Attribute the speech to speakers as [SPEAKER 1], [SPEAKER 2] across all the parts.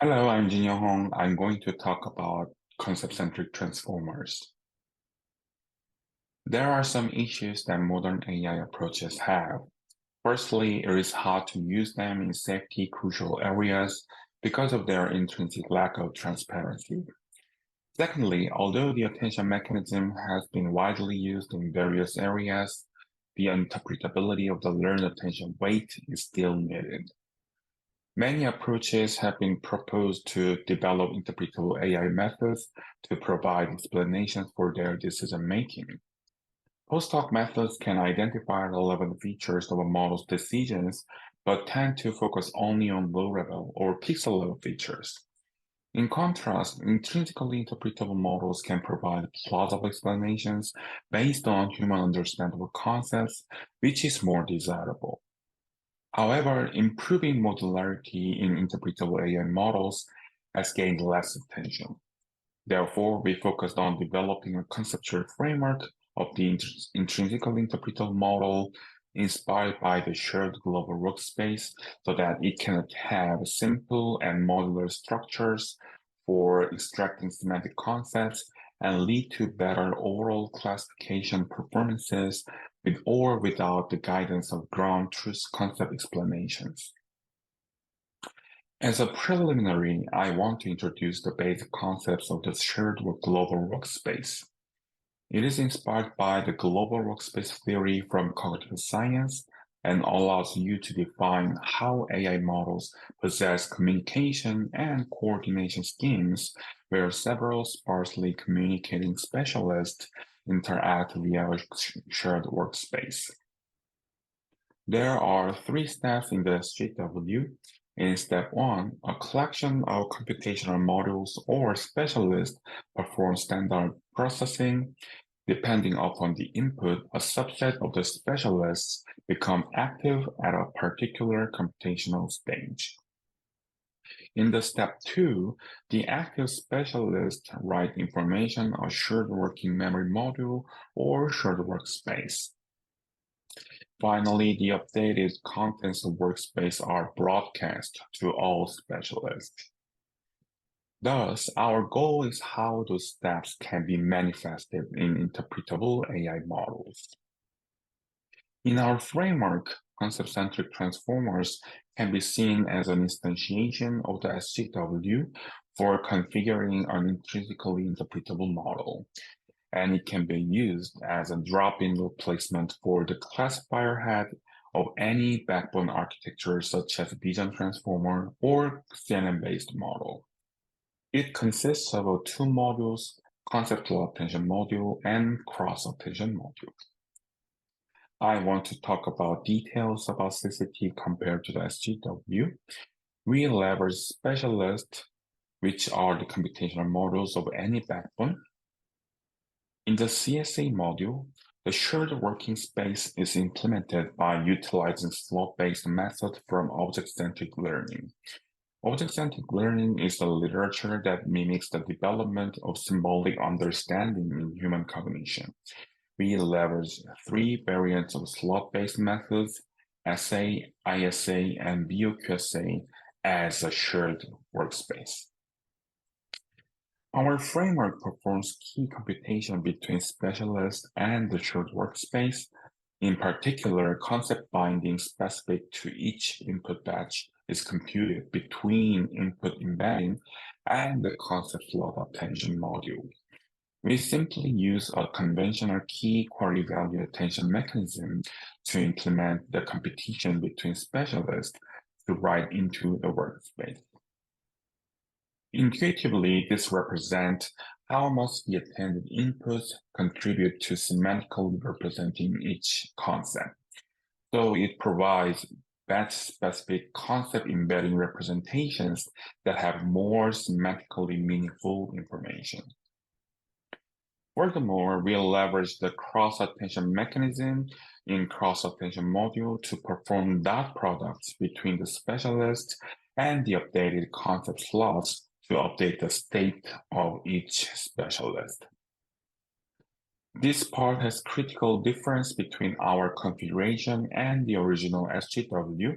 [SPEAKER 1] Hello, I'm Jinyung. I'm going to talk about concept-centric transformers. There are some issues that modern AI approaches have. Firstly, it is hard to use them in safety crucial areas because of their intrinsic lack of transparency. Secondly, although the attention mechanism has been widely used in various areas, the interpretability of the learned attention weight is still needed. Many approaches have been proposed to develop interpretable AI methods to provide explanations for their decision-making. Post-hoc methods can identify relevant features of a model's decisions, but tend to focus only on low-level or pixel-level features. In contrast, intrinsically interpretable models can provide plausible explanations based on human understandable concepts, which is more desirable. However, improving modularity in interpretable AI models has gained less attention. Therefore, we focused on developing a conceptual framework of the intrinsically interpretable model inspired by the shared global workspace so that it can have simple and modular structures for extracting semantic concepts and lead to better overall classification performances with or without the guidance of ground truth concept explanations. As a preliminary, I want to introduce the basic concepts of the shared global workspace. It is inspired by the global workspace theory from cognitive science and allows you to define how AI models possess communication and coordination schemes where several sparsely communicating specialists interact via a shared workspace. There are three steps in the SJW. In step one, a collection of computational modules or specialists perform standard processing. Depending upon the input, a subset of the specialists become active at a particular computational stage. In the step two, the active specialists write information on shared working memory module or shared workspace. Finally, the updated contents of workspace are broadcast to all specialists. Thus, our goal is how those steps can be manifested in interpretable AI models. In our framework, concept-centric transformers can be seen as an instantiation of the SJW for configuring an intrinsically interpretable model, and it can be used as a drop-in replacement for the classifier head of any backbone architecture such as Vision Transformer or CNN-based model. It consists of two modules, conceptual attention module and cross-attention module. I want to talk about details about CCT compared to the SJW. We leverage specialists, which are the computational modules of any backbone. In the CSA module, the shared working space is implemented by utilizing slot-based method from object-centric learning. Object-centric learning is the literature that mimics the development of symbolic understanding in human cognition. We leverage three variants of slot-based methods, SA, ISA, and BOQSA as a shared workspace. Our framework performs key computation between specialists and the shared workspace. In particular, concept binding specific to each input batch is computed between input embedding and the concept slot attention module. We simply use a conventional key query value attention mechanism to implement the competition between specialists to write into the workspace. Intuitively, this represents how much the attended inputs contribute to semantically representing each concept. So it provides batch-specific concept embedding representations that have more semantically meaningful information. Furthermore, we leverage the cross-attention mechanism in cross-attention module to perform dot products between the specialist and the updated concept slots to update the state of each specialist. This part has critical difference between our configuration and the original SJW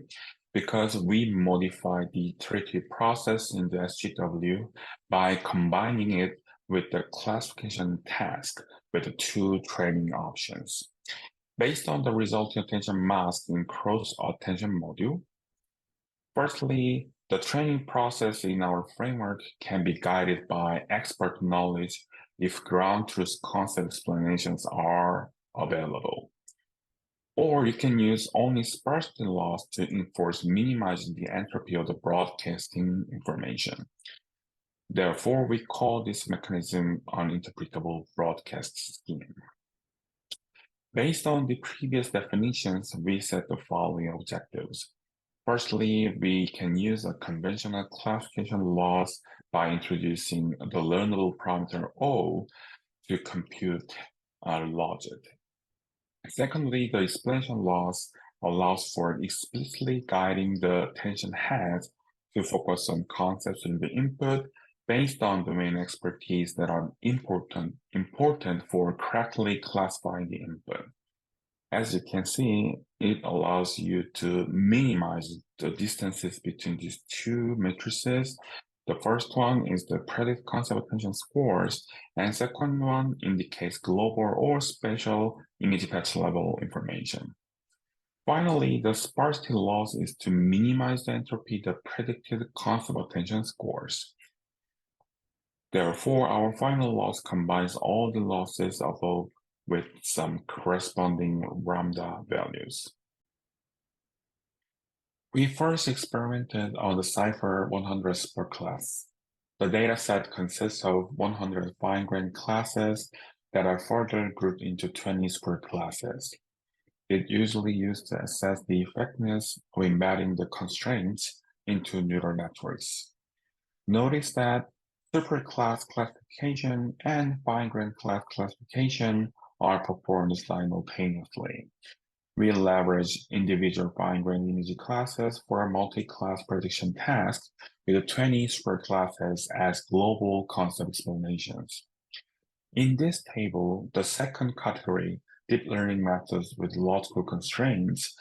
[SPEAKER 1] because we modify the iterative process in the SGW by combining it with the classification task with the two training options. Based on the resulting attention mask in cross-attention module, firstly, the training process in our framework can be guided by expert knowledge if ground truth concept explanations are available. Or you can use only sparsity loss to enforce minimizing the entropy of the broadcasting information. Therefore, we call this mechanism an interpretable broadcast scheme. Based on the previous definitions, we set the following objectives. Firstly, we can use a conventional classification loss by introducing the learnable parameter O to compute logic. Secondly, the explanation loss allows for explicitly guiding the attention heads to focus on concepts in the input based on domain expertise that are important for correctly classifying the input. As you can see, it allows you to minimize the distances between these two matrices. The first one is the predict concept attention scores, and second one indicates global or spatial image patch level information. Finally, the sparsity loss is to minimize the entropy that predicted concept attention scores. Therefore, our final loss combines all the losses above with some corresponding lambda values. We first experimented on the Cypher 100 per class. The dataset consists of 100 fine-grained classes that are further grouped into 20 superclasses. It usually used to assess the effectiveness of embedding the constraints into neural networks. Notice that superclass classification and fine-grained class classification are performed simultaneously. We leverage individual fine-grained image classes for a multi-class prediction task with 20 superclasses as global concept explanations. In this table, the second category, deep learning methods with logical constraints,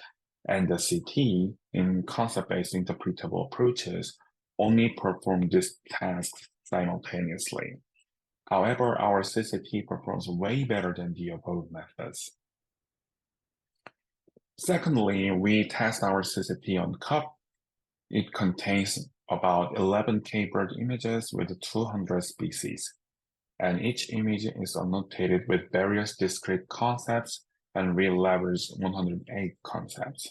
[SPEAKER 1] and the CT in concept-based interpretable approaches only perform this task simultaneously. However, our CCT performs way better than the above methods. Secondly, we test our CCT on cup. It contains about 11K bird images with 200 species, and each image is annotated with various discrete concepts, and we leverage 108 concepts.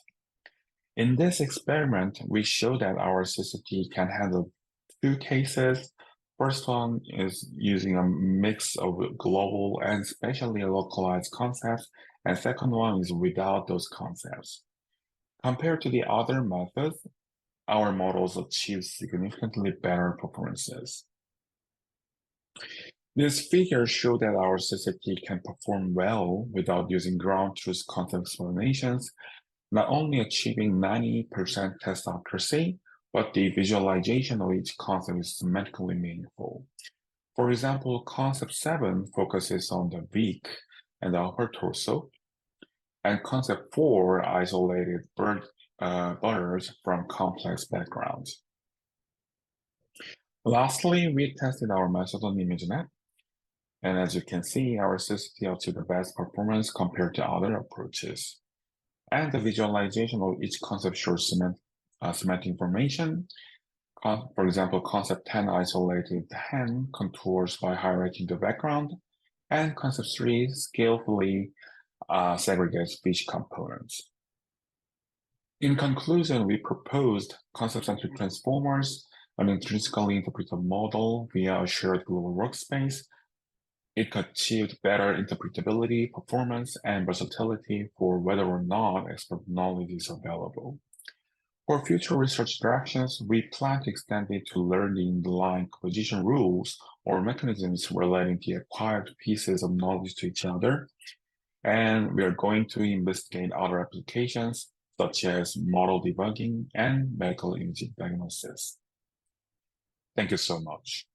[SPEAKER 1] In this experiment, we show that our CCT can handle two cases. First one is using a mix of global and spatially localized concepts, and second one is without those concepts. Compared to the other methods, our models achieve significantly better performances. These figures show that our CCT can perform well without using ground truth concept explanations, not only achieving 90% test accuracy, but the visualization of each concept is semantically meaningful. For example, concept 7 focuses on the beak and the upper torso, and concept 4 isolated birds from complex backgrounds. Lastly, we tested our method on ImageNet, and as you can see, our CCT achieved the best performance compared to other approaches. And the visualization of each concept shows semantic information. For example, concept 10 isolated hand contours by highlighting the background, and concept 3 skillfully segregates speech components. In conclusion, we proposed concept-centric transformers, an intrinsically interpretable model via a shared global workspace. It achieved better interpretability, performance, and versatility for whether or not expert knowledge is available. For future research directions, we plan to extend it to learning the line composition rules or mechanisms relating the acquired pieces of knowledge to each other. And we are going to investigate other applications such as model debugging and medical imaging diagnosis. Thank you so much.